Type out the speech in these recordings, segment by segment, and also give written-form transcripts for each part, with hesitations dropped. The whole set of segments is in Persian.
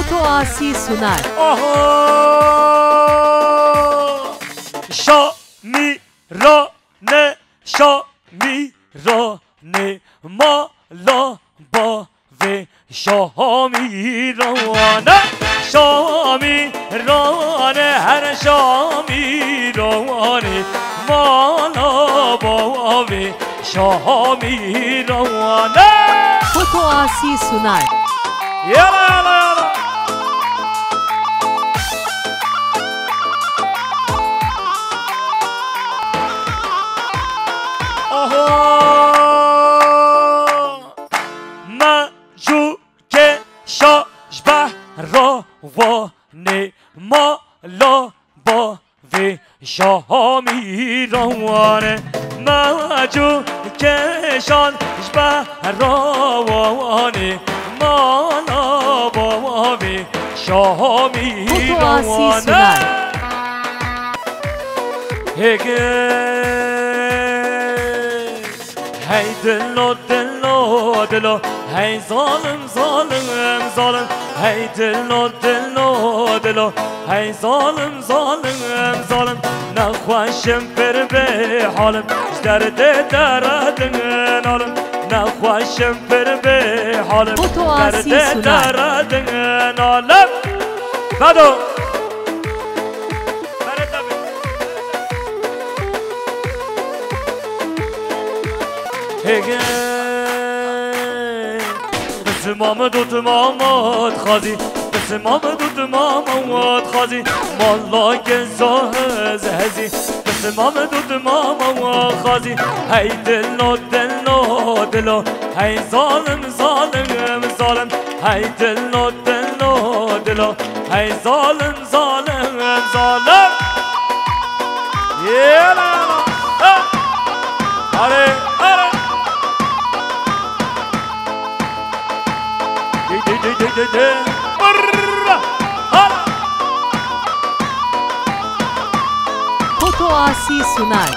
Fotoasi sunar. آها شامیرانه شامیرانه مالا با و شامیرانه شامیرانه هر شامیرانه مالا با و شامیرانه Fotoasi sunar. یالا یالا یالا مجو که شاش بهروانه مالا با و شامیرانه مجو که شاش بهروانه مالا با و Fotoasi شامیرانه sunar. هی دلو دلو دلو هی ظالم ظالم ظالم هی دلو دلو دلو هی ظالم ظالم ظالم نخواشم پر به حالم درد دردن نالم نخواشم پر به حالم Fotoasi درد sunar. دردن نالم بدو بس محمد و محمد خازی بس محمد و محمد خازی مالا که زاهز هزی بس محمد و محمد خازی هی دلو دلو دلو هی ظالم ظالم ظالم هی دلو دلو دلو هی ظالم ظالم ظالم یلا آره آره Fotoasi sunar.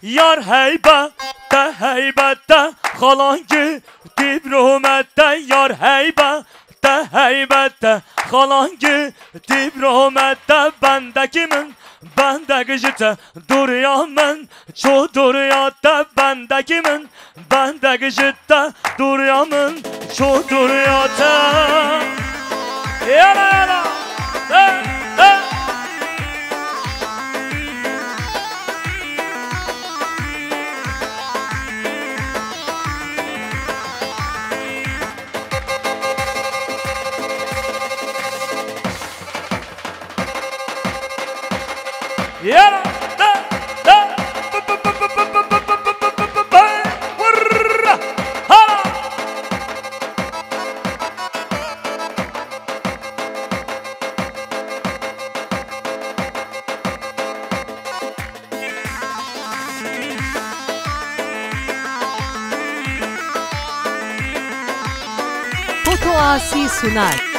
یار هیبت خالانگی دیبرومته یار هیبت خالانگی دیبرومته بندگی من بندگی جته دوریا من چو دوریاته بندگی من بندگی جته دوریا من چو دوریاته یالا یالا يلا ورا هلا Fotoasi sunar.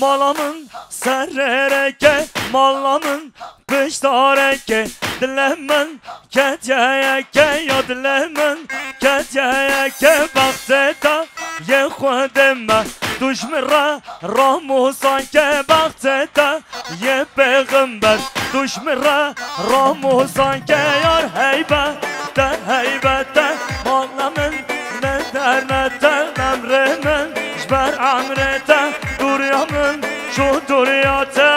Malamın serreke malamın piştareke dilemen ketiyeke ya dilemen ketiyeke bakteta ye khudema düşmira ramusanke bakteta ye peygamber düşmira ramusanke yar heybete malamın ne dernete emremen جبر عمرته دوریا من شو دوریاته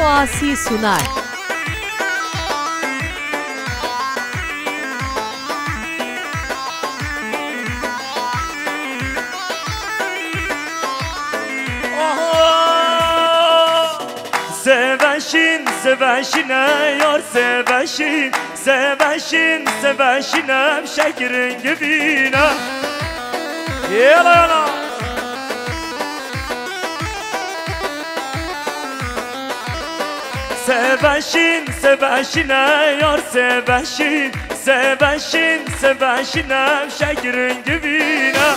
Foto Asi sunar. Seveşin, seveşine yar seveşin, seveşin, seveşine şekerin gibine. Yala yala. Seveşin, seveşine yar seveşin, seveşin, seveşine şekerin gibine.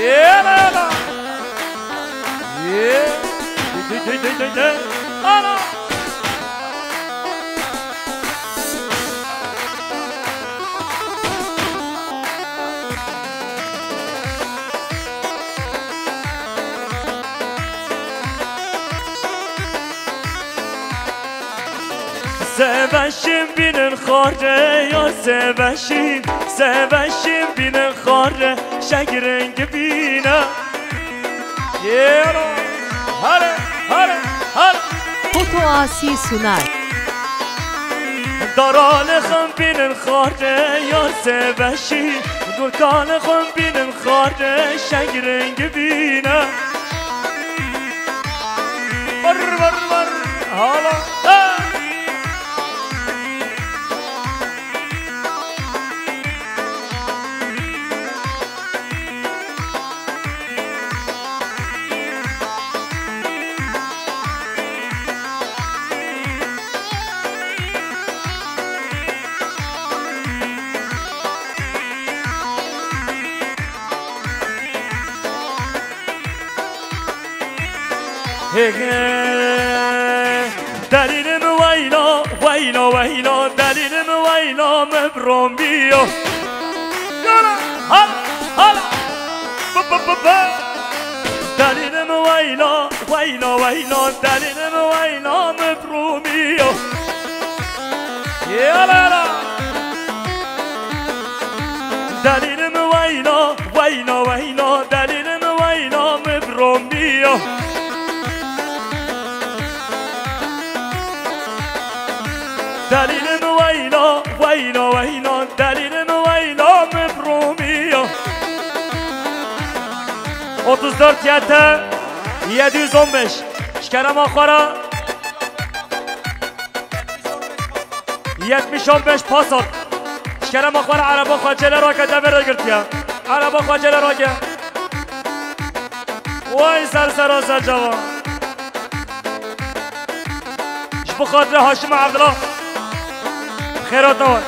Yala yala. Yeah. Ana. Seveşim binin khare ya seveşim, seveşim binin khare şekerin gibine. Yeah. Hare, hare, hare. Foto Asi sunar. Darane kham binin khare yar seveşi, durkane kham binin khare şekerin gibine. Var var var hala. دلیلم ویلا ویلا ویلا دلیلم ویلا مبرم بیا هلا دلیلم ویلا ویلا ویلا دلیلم ویلا مبرم بیا یالا دلیلم ویلا ویلا ویلا دلیلم ویلا مبرم بیا دلیلم ویلا ویلا ویلا دلیلم ویلا مبرومیه 34 یته 715 شکرم آخوره 75 پاسات شکرم آخوره عربا خواجله را که دبره گرتیم عربا خواجله را که وای سر جوان بخاطر هاشم عبدالله خیرات نوان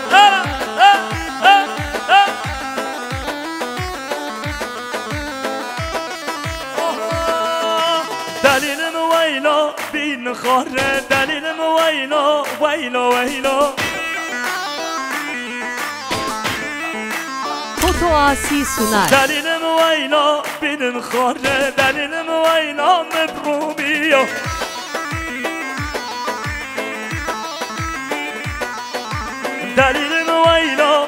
دلیلم ویلا بین خاره دلیلم ویلا ویلا ویلا Foto Asi sunar. دلیلم ویلا بین خاره دلیلم ویلا مبرومیه دلیلم ویلا